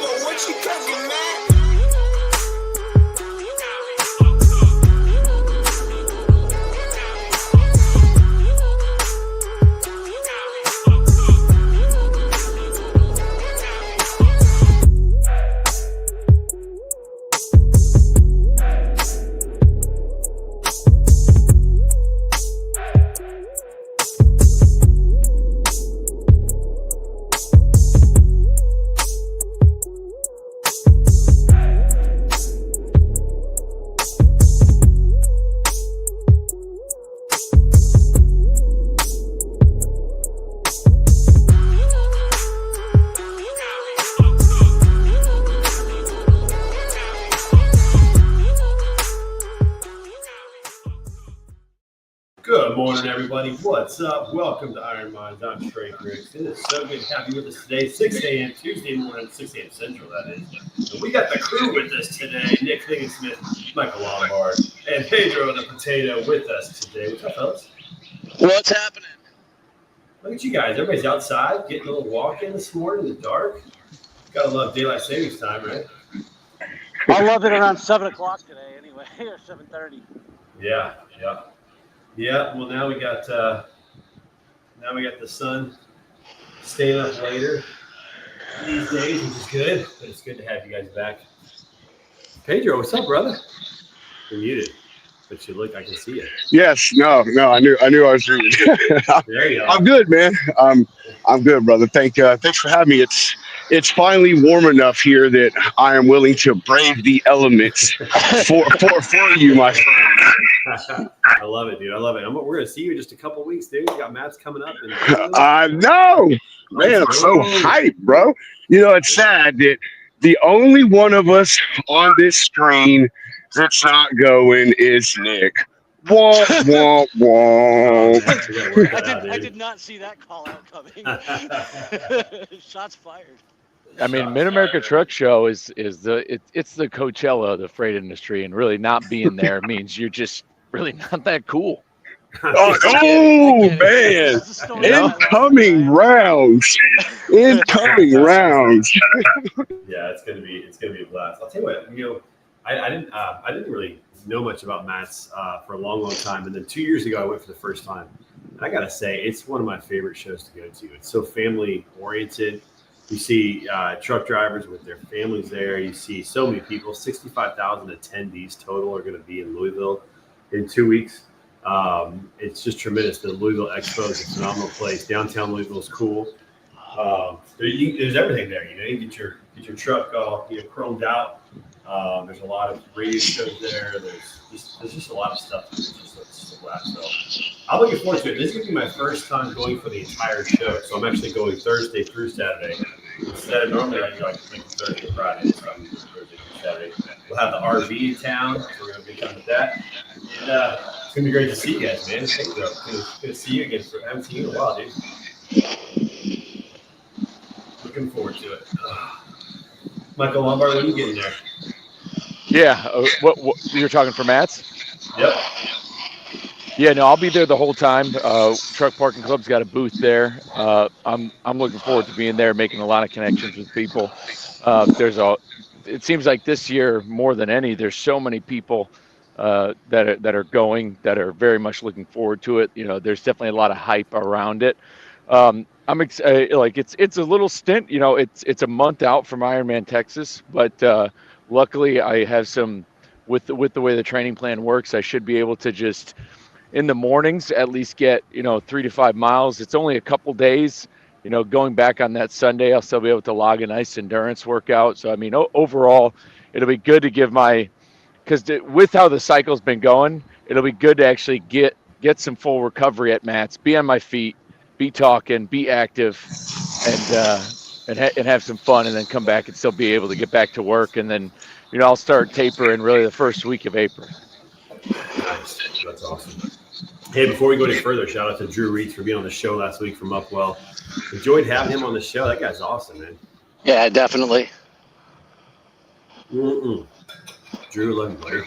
what you cooking, man? Good morning, everybody. What's up? Welcome to Iron Minds. I'm Trey Griggs. It is so good to have you with us today. 6 a.m. Tuesday morning, 6 a.m. Central, that is. And we got the crew with us today. Nick Higgins-Smith, Michael Lombard, and Pedro the Potato with us today. What's up, fellas? What's happening? Look at you guys. Everybody's outside, getting a little walk in this morning in the dark. Gotta love daylight savings time, right? I love it around 7 o'clock today anyway, or 7:30. Yeah. Yeah, well, now we got the sun staying up later these days, which is good. But it's good to have you guys back. Pedro, what's up, brother? You're muted, but I can see you. Yes, no, I knew I was reading. There you are. I'm good, man. I'm good, brother. Thanks for having me. It's finally warm enough here that I am willing to brave the elements for you, my friend. I love it, dude. I love it. We're gonna see you in just a couple of weeks, dude. We got Matt's coming up. I know, man. I'm so hyped, bro. You know, it's sad that the only one of us on this screen that's not going is Nick. Womp, womp, womp. I did not see that call out coming. Shots fired. I mean, Mid-America Truck Show it's the Coachella of the freight industry, and really not being there means you're just really not that cool. Oh man! Incoming rounds. Yeah, it's gonna be a blast. I'll tell you what. You know, I didn't really know much about Matt's for a long time, and then 2 years ago I went for the first time. And I gotta say, it's one of my favorite shows to go to. It's so family oriented. You see truck drivers with their families there. You see so many people. 65,000 attendees total are going to be in Louisville in 2 weeks. It's just tremendous. The Louisville Expo is a phenomenal place. Downtown Louisville is cool. There's everything there. You know, you get your truck all chromed out. There's a lot of radio shows there. There's just a lot of stuff. It's just a blast. So I'm looking forward to it. This is going to be my first time going for the entire show. So I'm actually going Thursday through Saturday. Instead of normally I go Thursday, Friday. So I'm going Thursday through Saturday. We'll have the RV in town. So we're going to be done with that. And it's going to be great to see you guys, man. Thank you. Good to see you again. I haven't seen you in a while, dude. Looking forward to it. Michael Lombard, when are you getting there? Yeah, what you're talking for Matt's? Yep. Yeah, no, I'll be there the whole time. Truck Parking Club's got a booth there. I'm looking forward to being there, making a lot of connections with people. It seems like this year more than any, there's so many people that are going that are very much looking forward to it. You know, there's definitely a lot of hype around it. I'm excited. Like it's a little stint. You know, it's a month out from Ironman Texas, but luckily I have some with the way the training plan works. I should be able to just in the mornings at least get 3 to 5 miles. It's only a couple days. You know, going back on that Sunday, I'll still be able to log a nice endurance workout. So I mean, overall, it'll be good to give because with how the cycle's been going, it'll be good to actually get some full recovery at Matt's, be on my feet, be talking, be active, and have some fun, and then come back and still be able to get back to work. And then, I'll start tapering really the first week of April. Nice. That's awesome. Hey, before we go any further, shout out to Drew Reeds for being on the show last week from Upwell. Enjoyed having him on the show. That guy's awesome, man. Yeah, definitely. Drew, love you, buddy.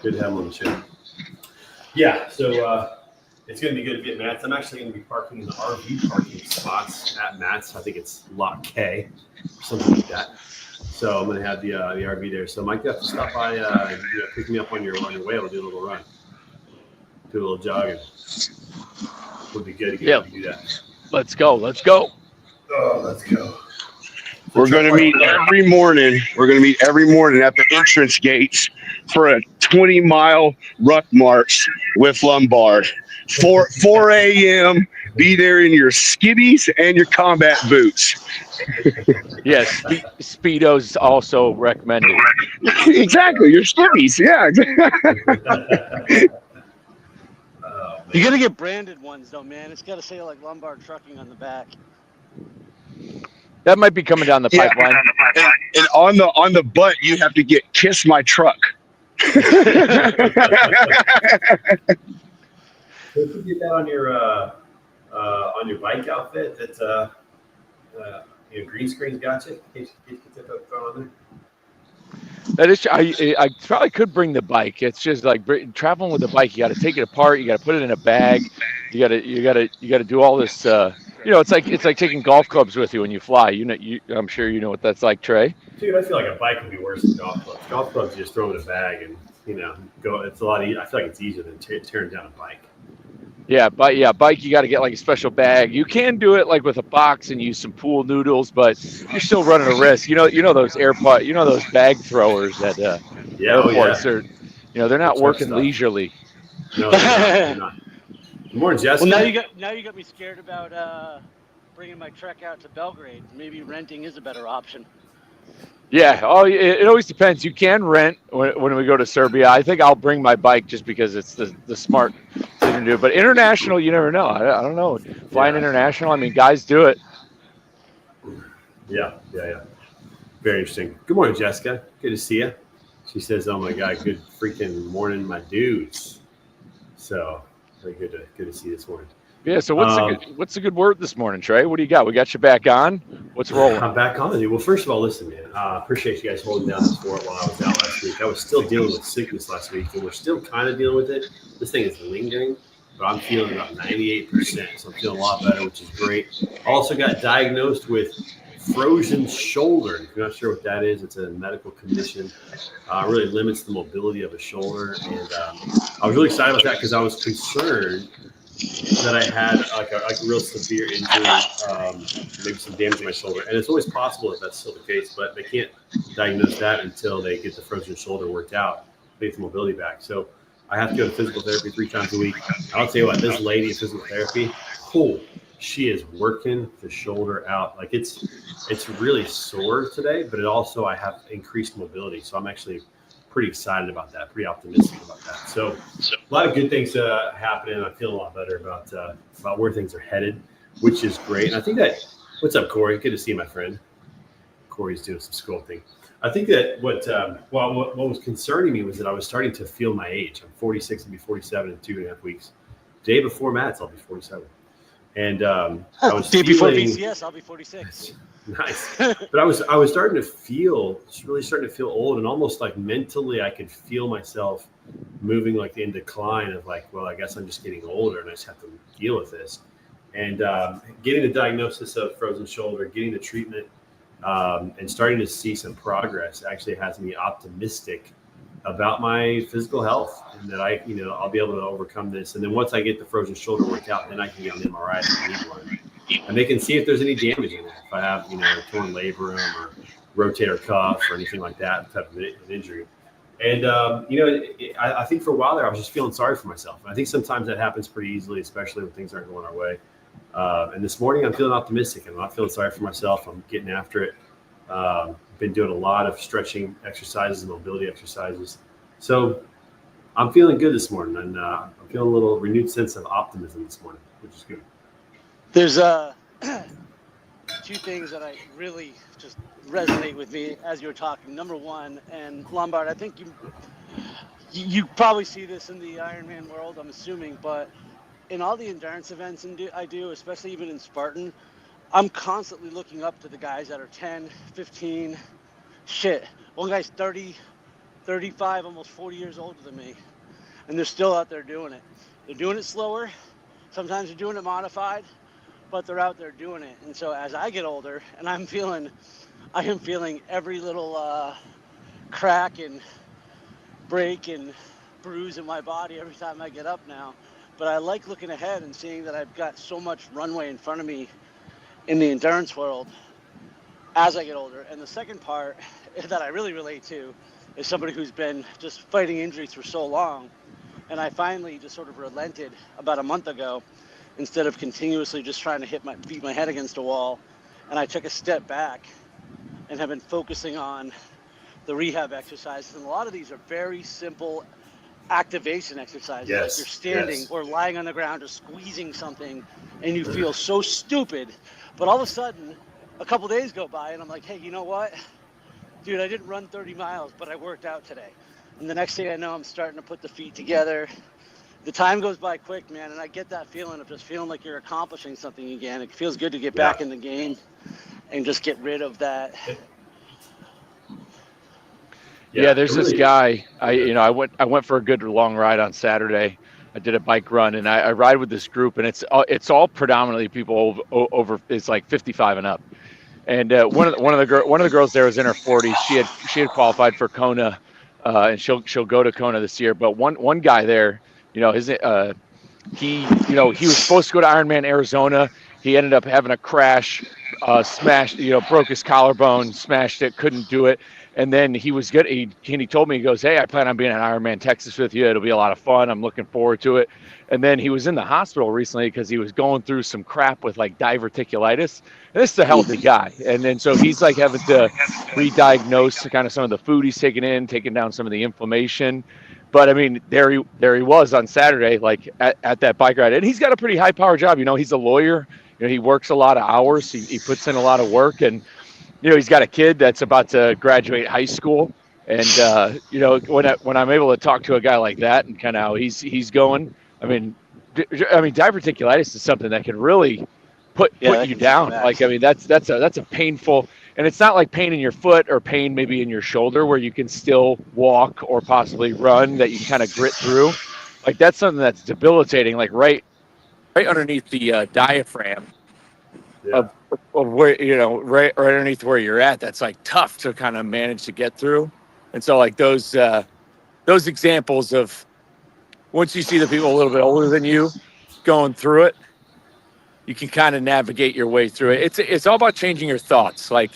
Good to have him on the show. Yeah, so It's going to be good to be at Matt's. I'm actually going to be parking in the RV parking spots at Matt's. I think it's Lot K, something like that. So I'm going to have the RV there. So Mike, you have to stop by, pick me up on your way. We'll do a little run, do a little jogging. Would be good to get to do that. Let's go. Oh, let's go. We're going to meet every morning. We're going to meet every morning at the entrance gates for a 20-mile ruck march with Lombard. 4 a.m. Be there in your skivvies and your combat boots. Yes, Speedo's also recommended. Exactly, your skivvies. Yeah. You gotta get branded ones though, man. It's gotta say like Lombard Trucking on the back. That might be coming down the pipeline. And on the butt, you have to get "Kiss My Truck." Could you get that on your bike outfit? That green screen's got you. In case you get that thrown on there. That is, I probably could bring the bike. It's just like traveling with the bike. You got to take it apart. You got to put it in a bag. You got to do all this. It's like taking golf clubs with you when you fly. I'm sure you know what that's like, Trey. Dude, I feel like a bike would be worse than golf clubs. Golf clubs, you just throw in a bag and go. It's a lot easier. I feel like it's easier than tearing down a bike. Yeah, bike. You got to get like a special bag. You can do it like with a box and use some pool noodles, but you're still running a risk. You know those those bag throwers at airports. They're not working leisurely. No, they're not. Good morning, Jessica. Well, now you got me scared about bringing my Trek out to Belgrade. Maybe renting is a better option. Yeah. Oh, it always depends. You can rent when we go to Serbia. I think I'll bring my bike just because it's the smart thing to do. But international, you never know. I don't know. Flying international, I mean, guys do it. Yeah. Very interesting. Good morning, Jessica. Good to see you. She says, "Oh my God, good freaking morning, my dudes." So very good to see you this morning. Yeah. So what's the good word this morning, Trey? What do you got? We got you back on. What's rolling? I'm back on you. Well, first of all, listen, man. Appreciate you guys holding down the fort while I was out last week. I was still dealing with sickness last week, and we're still kind of dealing with it. This thing is lingering, but I'm feeling about 98%, so I'm feeling a lot better, which is great. Also got diagnosed with frozen shoulder. If you're not sure what that is, it's a medical condition. It really limits the mobility of a shoulder, and I was really excited about that because I was concerned that I had like a real severe injury, maybe some damage to my shoulder. And it's always possible that that's still the case, but they can't diagnose that until they get the frozen shoulder worked out, get the mobility back. So I have to go to physical therapy 3 times a week. I'll tell you what, this lady in physical therapy, she is working the shoulder out. Like it's really sore today, but I have increased mobility. So I'm actually pretty excited about that, pretty optimistic about that. So a lot of good things happening. I feel a lot better about where things are headed, which is great. And I think that, what's up, Corey? Good to see you, my friend. Corey's doing some sculpting. I think that what was concerning me was that I was starting to feel my age. I'm 46, I'll be 47 in 2.5 weeks. Day before Matt's, I'll be 47. And I was before BCS, I'll be 46. Nice. But I was starting to feel old, and almost like mentally I could feel myself moving like in decline of like, well, I guess I'm just getting older and I just have to deal with this. And getting the diagnosis of frozen shoulder, getting the treatment, and starting to see some progress actually has me optimistic about my physical health, and that I'll be able to overcome this. And then once I get the frozen shoulder worked out, then I can get an MRI if I need one. And they can see if there's any damage in it. If I have, a torn labrum or rotator cuff or anything like that type of an injury. And, I think for a while there, I was just feeling sorry for myself. And I think sometimes that happens pretty easily, especially when things aren't going our way. And this morning I'm feeling optimistic. I'm not feeling sorry for myself. I'm getting after it. Been doing a lot of stretching exercises and mobility exercises. So I'm feeling good this morning. And I'm feeling a little renewed sense of optimism this morning, which is good. There's 2 things that I really just resonate with me as you were talking. Number one, and Lombard, I think you probably see this in the Ironman world, I'm assuming, but in all the endurance events I do, especially even in Spartan, I'm constantly looking up to the guys that are 10, 15, one guy's 30, 35, almost 40 years older than me, and they're still out there doing it. They're doing it slower, Sometimes they're doing it modified, but they're out there doing it. And so as I get older, and I am feeling every little crack and break and bruise in my body every time I get up now. But I like looking ahead and seeing that I've got so much runway in front of me in the endurance world as I get older. And the second part that I really relate to is somebody who's been just fighting injuries for so long. And I finally just sort of relented about a month ago instead of continuously just trying to beat my head against a wall. And I took a step back and have been focusing on the rehab exercises. And a lot of these are very simple activation exercises. Yes, Like you're standing yes. or lying on the ground or squeezing something and you feel so stupid. But all of a sudden, a couple days go by and I'm like, hey, you know what? Dude, I didn't run 30 miles, but I worked out today. And the next thing I know, I'm starting to put the feet together. The time goes by quick, man, and I get that feeling of just feeling like you're accomplishing something again. It feels good to get back in the game and just get rid of that. Yeah, there's it this really guy. I went for a good long ride on Saturday. I did a bike run, and I ride with this group, and it's all predominantly people over it's like 55 and up. And one of the girls there was in her 40s. She had qualified for Kona, and she'll go to Kona this year. But one guy there, he was supposed to go to Ironman Arizona. He ended up having a crash, smashed, broke his collarbone, smashed it, couldn't do it. And then he was good. He told me, he goes, hey, I plan on being at Ironman Texas with you. It'll be a lot of fun. I'm looking forward to it. And then he was in the hospital recently because he was going through some crap with like diverticulitis. And this is a healthy guy. And then so he's like having to re-diagnose kind of some of the food he's taking down some of the inflammation. But I mean, there he was on Saturday, like at that bike ride. And he's got a pretty high power job. He's a lawyer. He works a lot of hours. He puts in a lot of work. And he's got a kid that's about to graduate high school, and when I'm able to talk to a guy like that and kind of how he's going, I mean, diverticulitis is something that can really put you down. Like, I mean, that's a painful, and it's not like pain in your foot or pain maybe in your shoulder where you can still walk or possibly run that you can kind of grit through. Like that's something that's debilitating, like right underneath the diaphragm. Yeah. Of where right underneath where you're at, that's like tough to kind of manage to get through. And so like those examples of once you see the people a little bit older than you going through it, you can kind of navigate your way through it. It's all about changing your thoughts. Like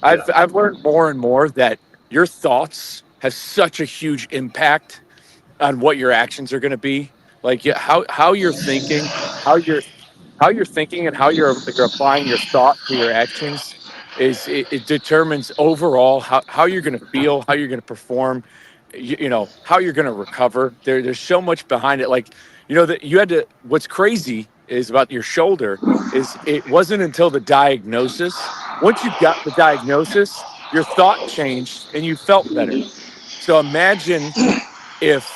I've learned more and more that your thoughts have such a huge impact on what your actions are going to be. Like how you're thinking, how you're thinking and how you're applying your thought to your actions it determines overall how you're going to feel, how you're going to perform, how you're going to recover. There's so much behind it. Like, that you had to, what's crazy is about your shoulder is it wasn't until the diagnosis. Once you got the diagnosis, your thought changed and you felt better. So imagine if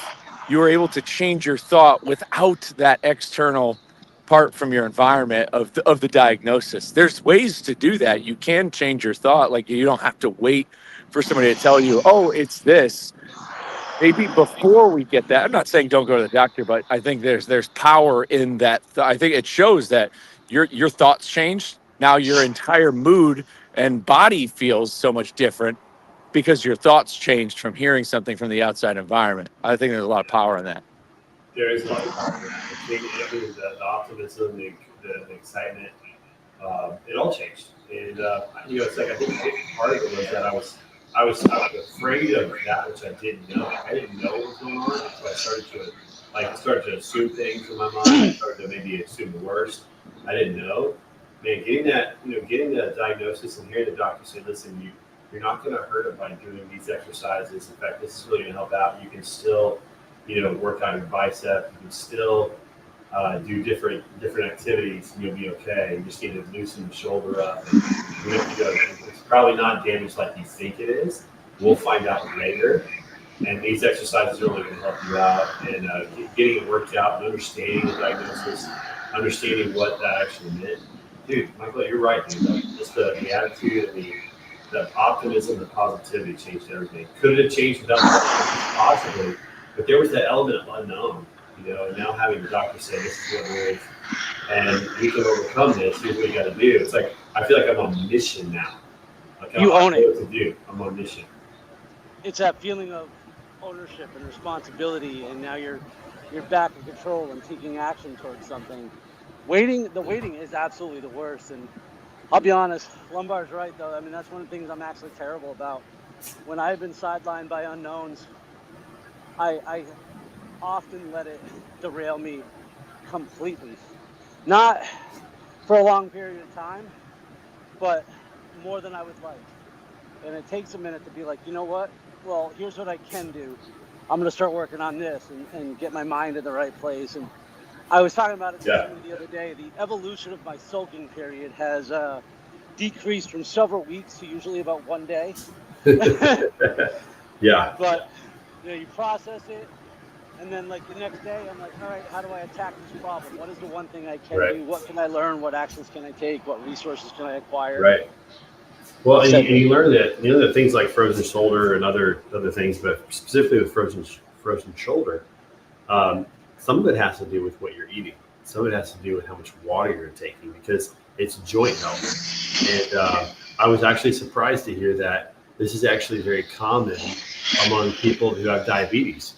you were able to change your thought without that external part from your environment of the diagnosis. There's ways to do that. You can change your thought. Like you don't have to wait for somebody to tell you, oh, it's this. Maybe before we get that, I'm not saying don't go to the doctor, but I think there's power in that. I think it shows that your thoughts changed. Now your entire mood and body feels so much different because your thoughts changed from hearing something from the outside environment. I think there's a lot of power in that. There is a lot of power in that. I think the optimism, the excitement, it all changed. And it's like I think part of it was that I was afraid of that which I didn't know. I didn't know what was going on, so I started to assume things in my mind. I started to maybe assume the worst. I didn't know. Man, getting the diagnosis and hearing the doctor say, "Listen, you're not going to hurt it by doing these exercises. In fact, this is really going to help out. You can still, work on your bicep. You can still do different activities, and you'll be okay. You just need to loosen the shoulder up. And it's probably not damaged like you think it is. We'll find out later. And these exercises are only going to help you out and getting it worked out and understanding the diagnosis, understanding what that actually meant. Dude, Michael, you're right, dude. Like, just the attitude and the optimism, the positivity changed everything. Could it have changed without that? Possibly. But there was that element of unknown. And now having the doctor say this is what it is, and we can overcome this. Here's what you got to do. It's like I feel like I'm on mission now. Like You own I know it. what to do. I'm on mission. It's that feeling of ownership and responsibility, and now you're back in control and taking action towards something. The waiting is absolutely the worst, and I'll be honest, Lombard's right though. I mean, that's one of the things I'm actually terrible about. When I've been sidelined by unknowns, I often let it derail me completely. Not for a long period of time, but more than I would like. And it takes a minute to be like, you know what? Well, here's what I can do. I'm going to start working on this and get my mind in the right place. And I was talking about it the other day. The evolution of my sulking period has decreased from several weeks to usually about 1 day. Yeah. But you process it, and then like the next day, I'm like, all right, how do I attack this problem? What is the one thing I can do? What can I learn? What actions can I take? What resources can I acquire? Right. Well, and you learn that things like frozen shoulder and other things, but specifically with frozen shoulder, some of it has to do with what you're eating. Some of it has to do with how much water you're taking, because it's joint health. And I was actually surprised to hear that this is actually very common among people who have diabetes,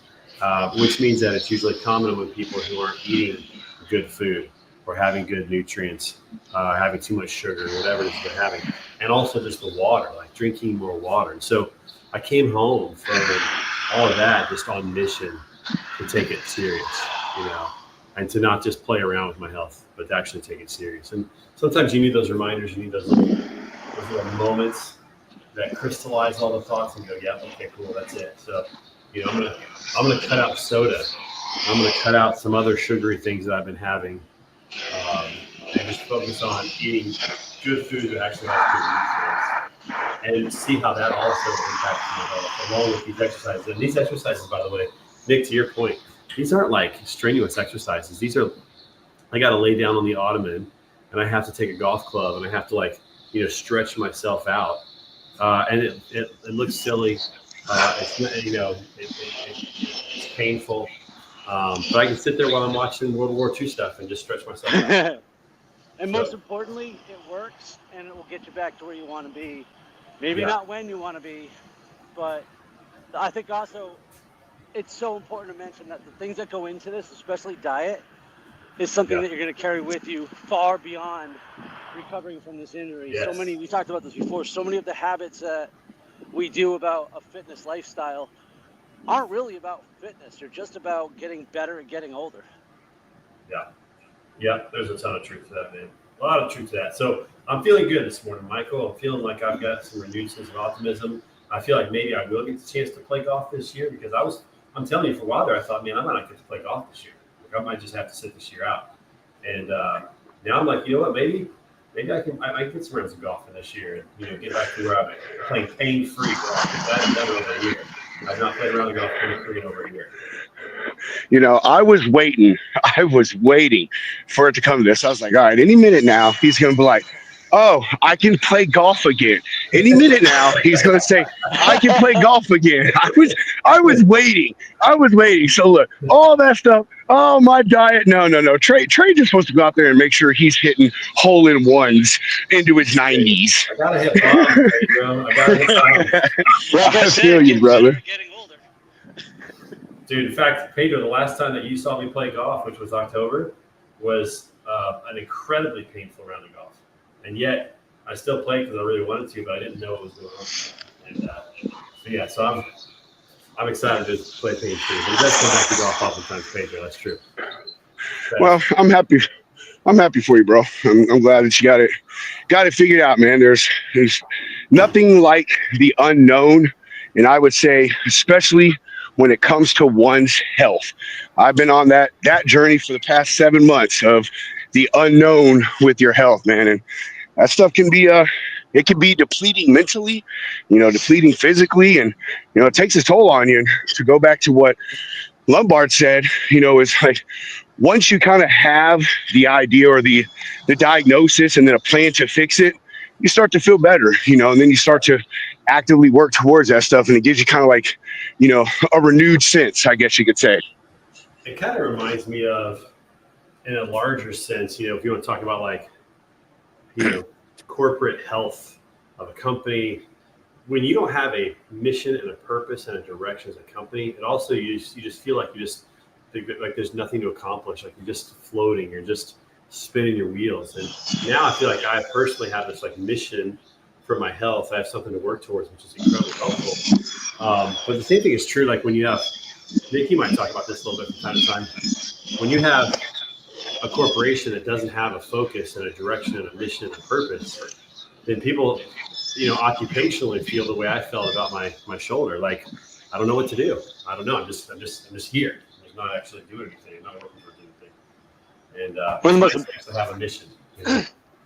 which means that it's usually common among people who aren't eating good food or having good nutrients, having too much sugar, whatever it is they're having. And also just the water, like drinking more water. And so I came home from all of that just on mission to take it serious, and to not just play around with my health, but to actually take it serious. And sometimes you need those reminders, you need those little moments that crystallize all the thoughts and go, yeah, okay, cool, that's it. So, I'm gonna cut out soda. I'm gonna cut out some other sugary things that I've been having, and just focus on eating good food that actually has good nutrients, and see how that also impacts my health, along with these exercises. And these exercises, by the way, Nick, to your point, these aren't like strenuous exercises. These are, I got to lay down on the ottoman, and I have to take a golf club, and I have to stretch myself out, and it looks silly. It's painful, but I can sit there while I'm watching World War II stuff and just stretch myself out. And most importantly, it works, and it will get you back to where you want to be. Maybe not when you want to be, but I think also it's so important to mention that the things that go into this, especially diet, is something that you're going to carry with you far beyond recovering from this injury. Yes. We talked about this before, so many of the habits that we do about a fitness lifestyle aren't really about fitness. They're just about getting better and getting older. Yeah, there's a ton of truth to that, man. A lot of truth to that. So I'm feeling good this morning, Michael. I'm feeling like I've got some renewed sense of optimism. I feel like maybe I will get the chance to play golf this year, because I'm telling you, for a while there, I thought, man, I might not get to play golf this year. Like, I might just have to sit this year out. And now I'm like, you know what, maybe I can get some rounds of golf in this year and get back to where I'm playing pain-free golf. That's done over a year. I've not played around the golf pain-free in over a year. I was waiting for it to come to this. I was like, all right, any minute now, he's going to be like, oh, I can play golf again. Any minute now, he's going to say, I can play golf again. I was waiting. So look, all that stuff, my diet. No. Trey just supposed to go out there and make sure he's hitting hole-in-ones into his 90s. I got to hit bottom, bro. I got to hit bottom. I feel you, brother. Getting older. Dude, in fact, Pedro, the last time that you saw me play golf, which was October, was an incredibly painful round of golf. And yet, I still played because I really wanted to, but I didn't know what was going on. And so I'm excited to play pain-free. But it does come back to golf oftentimes, Pedro. That's true. Well, I'm happy for you, bro. I'm glad that you got it figured out, man. There's nothing like the unknown, and I would say, especially when it comes to one's health. I've been on that journey for the past 7 months of the unknown with your health, man. And that stuff can be it can be depleting mentally, depleting physically, and it takes a toll on you. And to go back to what Lombard said, is like, once you kind of have the idea or the diagnosis and then a plan to fix it, you start to feel better, and then you start to actively work towards that stuff, and it gives you kind of like, a renewed sense, I guess you could say. it kind of reminds me of, in a larger sense, if you want to talk about like, corporate health of a company, when you don't have a mission and a purpose and a direction as a company, it also you just feel like like there's nothing to accomplish. Like you're just floating, you're just spinning your wheels. And now I feel like I personally have this like mission for my health. I have something to work towards, which is incredibly helpful. But the same thing is true. Like when you have, Nick, you might talk about this a little bit from time to time. When you have a corporation that doesn't have a focus and a direction and a mission and a purpose, then people, occupationally feel the way I felt about my shoulder. Like, I don't know what to do. I don't know. I'm just here. I'm not actually doing anything. I'm not working for anything. And it's nice to have a mission.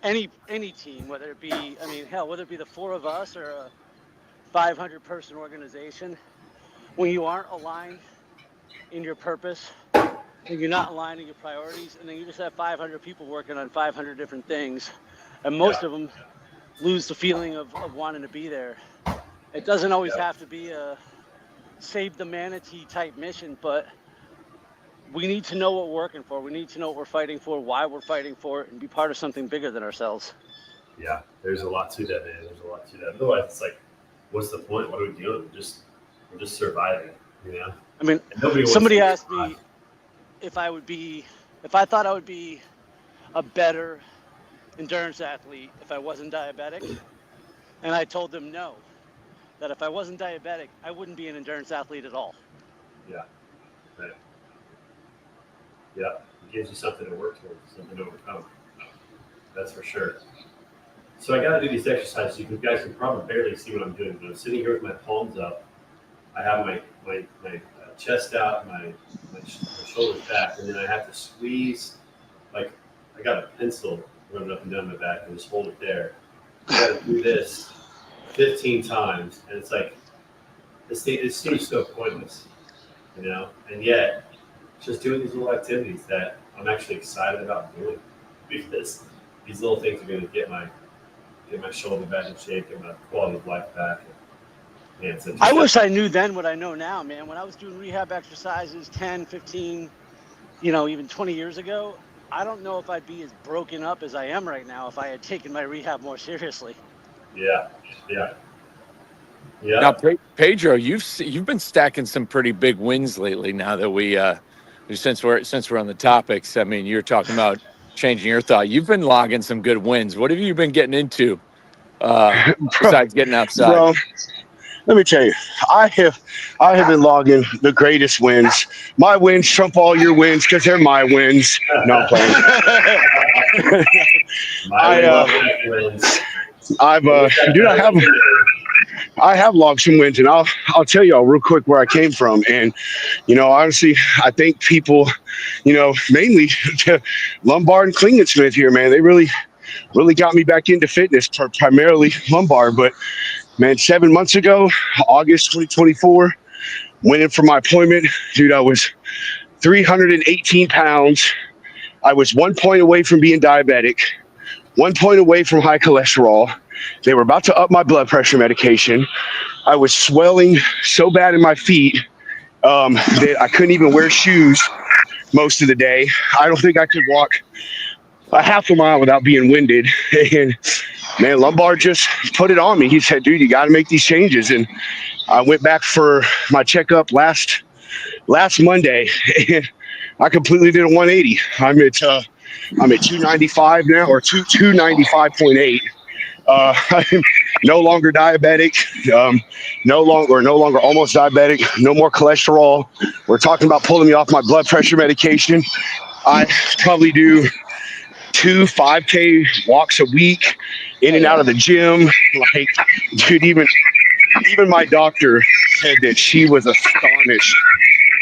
Any team, whether it be, whether it be the four of us or a 500-person organization, when you aren't aligned in your purpose, and you're not aligned in your priorities, and then you just have 500 people working on 500 different things, and most of them lose the feeling of wanting to be there. It doesn't always have to be a save the manatee type mission, but we need to know what we're working for. We need to know what we're fighting for, why we're fighting for it, and be part of something bigger than ourselves. Yeah, there's a lot to that, man. There's a lot to that. Otherwise, it's like, what's the point? What are we doing? We're just surviving, Somebody asked me if I thought I would be a better endurance athlete if I wasn't diabetic. And I told them no, that if I wasn't diabetic, I wouldn't be an endurance athlete at all. Yeah. Right. Yeah. It gives you something to work towards, something to overcome. That's for sure. So I got to do these exercises. You guys can probably barely see what I'm doing, but I'm sitting here with my palms up. I have my chest out, my shoulders back, and then I have to squeeze, like I got a pencil running up and down my back and just hold it there. I got to do this 15 times, and it's like, it seems so pointless, and yet just doing these little activities that I'm actually excited about doing, because these little things are going to get my shoulder back in shape, get my quality of life back. And I wish I knew then what I know now, man. When I was doing rehab exercises 10, 15, even 20 years ago, I don't know if I'd be as broken up as I am right now if I had taken my rehab more seriously. Yeah. Now, Pedro, you've been stacking some pretty big wins lately. Now that since we're on the topics, you're talking about changing your thought. You've been logging some good wins. What have you been getting into besides getting outside? Bro, let me tell you, I have been logging the greatest wins. My wins trump all your wins because they're my wins. No, I'm playing. I have logged some wins, and I'll tell y'all real quick where I came from. And honestly, I think people, mainly Lombard and Klingensmith here, man, they really got me back into fitness, primarily Lombard. But man, 7 months ago, August 2024, went in for my appointment. Dude, I was 318 pounds. I was 1 point away from being diabetic, 1 point away from high cholesterol. They were about to up my blood pressure medication. I was swelling so bad in my feet that I couldn't even wear shoes most of the day. I don't think I could walk a half a mile without being winded. And man, Lombard just put it on me. He said, dude, you got to make these changes. And I went back for my checkup last Monday, and I completely did a 180. I'm at 295 now, or 295.8. I'm no longer diabetic, no longer almost diabetic, no more cholesterol. We're talking about pulling me off my blood pressure medication. I probably do 2 5K walks a week, in and out of the gym. Like, dude, even my doctor said that she was astonished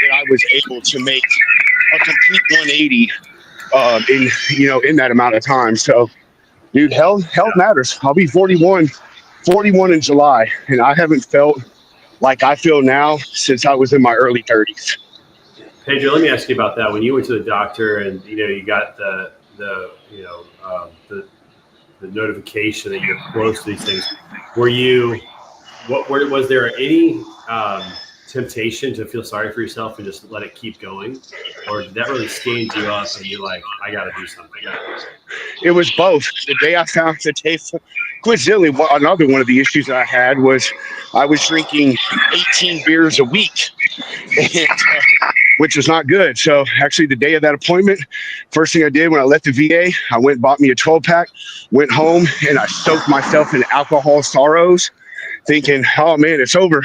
that I was able to make a complete 180 in that amount of time. So, dude, health matters. I'll be 41 in July, and I haven't felt like I feel now since I was in my early 30s. Pedro, let me ask you about that. When you went to the doctor and you got the notification that you're close to these things, was there any temptation to feel sorry for yourself and just let it keep going, or did that really stand you up and you're like, I got to do something? It was both. The day I found the taste, coincidentally, another one of the issues that I had was I was drinking 18 beers a week, and, which was not good. So actually, the day of that appointment, first thing I did when I left the VA, I went and bought me a 12-pack, went home, and I soaked myself in alcohol sorrows, thinking, oh man, it's over.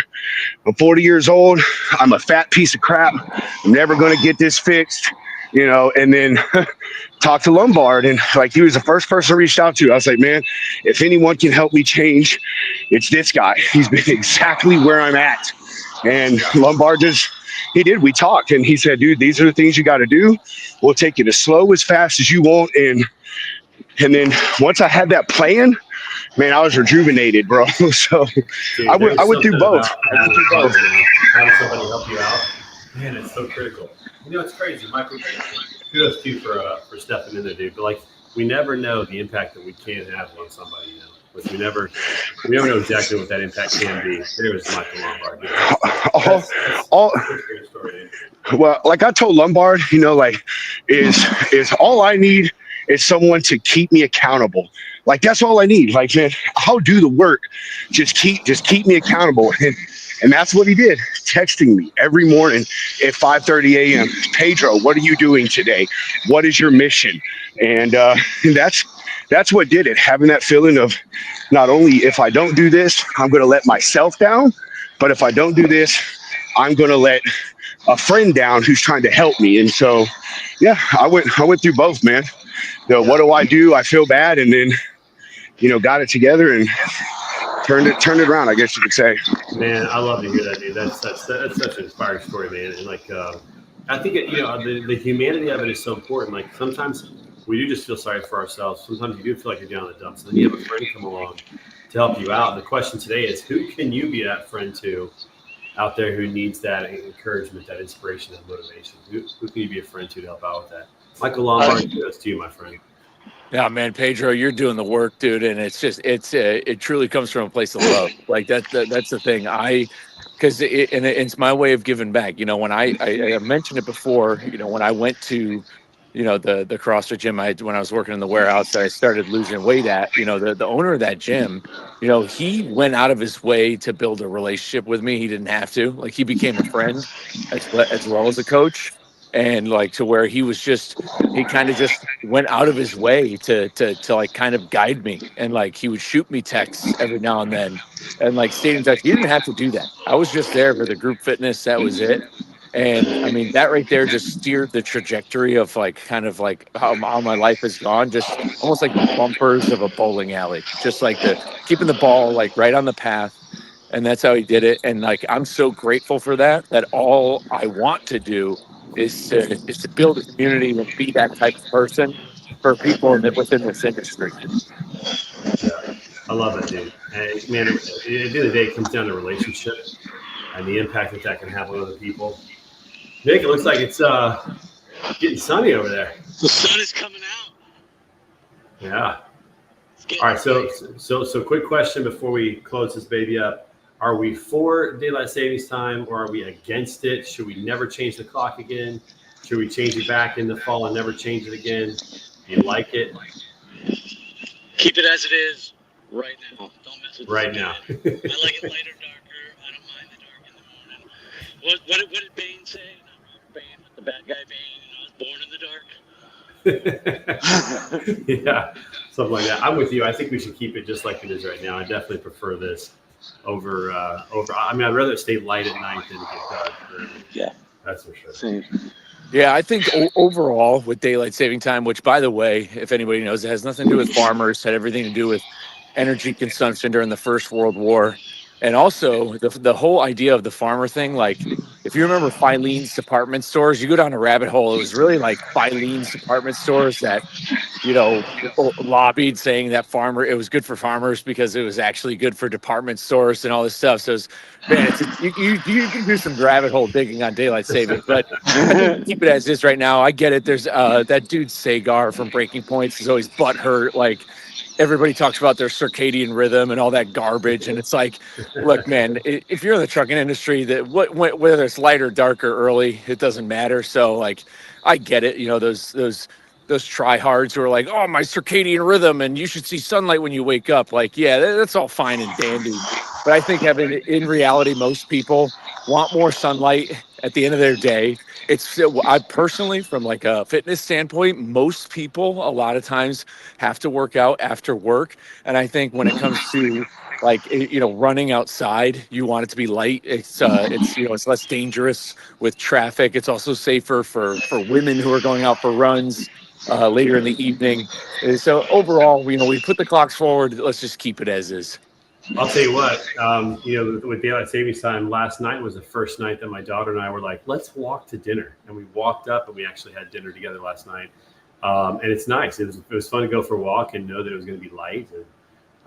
I'm 40 years old. I'm a fat piece of crap. I'm never going to get this fixed, and then talked to Lombard, and like he was the first person I reached out to. I was like, man, if anyone can help me change, it's this guy. He's been exactly where I'm at. And Lombard we talked, and he said, dude, these are the things you got to do. We'll take it as slow, as fast as you want. And then once I had that plan, man, I was rejuvenated, bro. So Dude, I went through both. Having somebody help you out, man, it's so critical. It's crazy, Michael. Kudos to you for stepping in there, dude. But like, we never know the impact that we can have on somebody. Like we never know exactly what that impact can be. There was Michael Lombard. That's great story, dude. Well, like I told Lombard, is all I need is someone to keep me accountable. Like that's all I need. Like, man, I'll do the work. Just keep me accountable. And that's what he did, texting me every morning at 5:30 a.m. Pedro, what are you doing today? What is your mission? And that's what did it. Having that feeling of not only if I don't do this, I'm going to let myself down, but if I don't do this, I'm going to let a friend down who's trying to help me. And so, yeah, I went through both, man. What do I do? I feel bad, and then got it together and turned it around, I guess you could say. Man, I love to hear that, dude. That's such an inspiring story, man. And like, I think the humanity of it is so important. Like sometimes we do just feel sorry for ourselves. Sometimes you do feel like you're down in the dumps, and then you have a friend come along to help you out. And the question today is, who can you be that friend to out there who needs that encouragement, that inspiration, that motivation? Who can you be a friend to help out with that? Michael Lombard, kudos to you, my friend. Yeah, man, Pedro, you're doing the work, dude, and it truly comes from a place of love. Like that's the thing. Because it's my way of giving back. When I mentioned it before, when I went to, the CrossFit gym, when I was working in the warehouse that I started losing weight at, the owner of that gym, he went out of his way to build a relationship with me. He didn't have to. Like he became a friend as well as a coach. And like to where he kind of just went out of his way to like kind of guide me, and like he would shoot me texts every now and then, and like stay in touch. He didn't have to do that. I was just there for the group fitness. That was it. And I mean that right there just steered the trajectory of like kind of like how my life has gone, just almost like the bumpers of a bowling alley, just like keeping the ball like right on the path. And that's how he did it. And like I'm so grateful for that all I want to do is to build a community and be that type of person for people within this industry. Yeah, I love it, dude. And man, at the end of the day, it comes down to relationship and the impact that can have on other people. Nick, it looks like it's getting sunny over there. The sun is coming out. Yeah. All right, so quick question before we close this baby up. Are we for daylight savings time, or are we against it? Should we never change the clock again? Should we change it back in the fall and never change it again? Do you like it? Keep it as it is right now. Don't mess with it. Right now. I like it lighter, darker. I don't mind the dark in the morning. What did Bane say? Not Robert Bane, but the bad guy Bane. I was born in the dark. Yeah, something like that. I'm with you. I think we should keep it just like it is right now. I definitely prefer this over. I mean, I'd rather it stay light at night than get dark. Yeah, that's for sure. Same. Yeah, I think overall with daylight saving time, which by the way, if anybody knows, it has nothing to do with farmers, had everything to do with energy consumption during the First World War. And also the whole idea of the farmer thing, like if you remember Filene's department stores, you go down a rabbit hole. It was really like Filene's department stores that, lobbied saying that it was good for farmers because it was actually good for department stores and all this stuff. So you can do some rabbit hole digging on daylight saving, but I think keep it as is right now. I get it. There's that dude Sagar from Breaking Points is always butthurt. Like everybody talks about their circadian rhythm and all that garbage, and it's like, look, man, if you're in the trucking industry, that whether it's light or dark or early, it doesn't matter. So like, I get it. You know, those tryhards who are like, oh, my circadian rhythm, and you should see sunlight when you wake up. Like, yeah, that's all fine and dandy, but I think in reality, most people want more sunlight at the end of their day. I personally, from like a fitness standpoint, most people a lot of times have to work out after work. And I think when it comes to like, running outside, you want it to be light. It's less dangerous with traffic. It's also safer for women who are going out for runs later in the evening. So overall, we put the clocks forward. Let's just keep it as is. I'll tell you what, with daylight savings time, last night was the first night that my daughter and I were like, let's walk to dinner. And we walked up and we actually had dinner together last night. And it's nice. It was fun to go for a walk and know that it was going to be light. And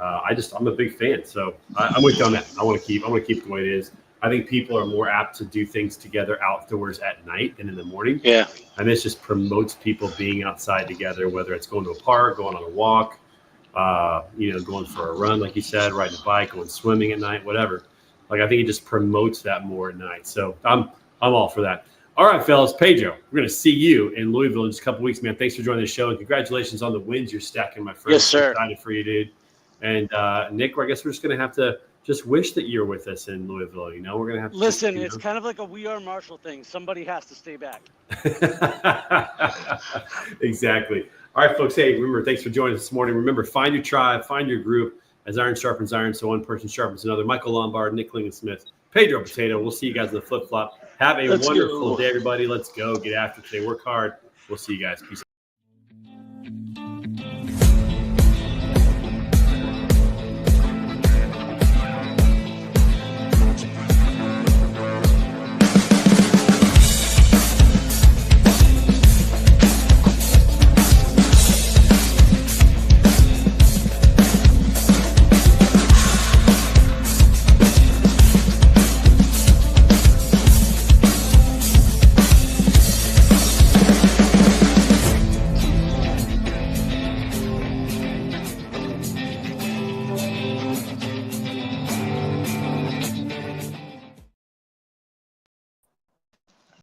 I'm a big fan. So I'm with you on that. I want to keep it the way it is. I think people are more apt to do things together outdoors at night than in the morning. Yeah. And this just promotes people being outside together, whether it's going to a park, going on a walk, going for a run, like you said, riding a bike, going swimming at night, whatever. Like, I think it just promotes that more at night. So I'm all for that. All right, fellas, Pedro, we're going to see you in Louisville in just a couple weeks, man. Thanks for joining the show, and congratulations on the wins you're stacking, my friend. Yes, sir. Excited for you, dude. And Nick, I guess we're just going to have to just wish that you're with us in Louisville. We're going to have to listen. It's kind of like a We Are Marshall thing. Somebody has to stay back. Exactly. All right, folks. Hey, remember, thanks for joining us this morning. Remember, find your tribe, find your group. As iron sharpens iron, so one person sharpens another. Michael Lombard, Nick Klingon-Smith, Pedro Potato. We'll see you guys in the flip-flop. Have a wonderful day, everybody. Let's go. Get after it today. Work hard. We'll see you guys. Peace out.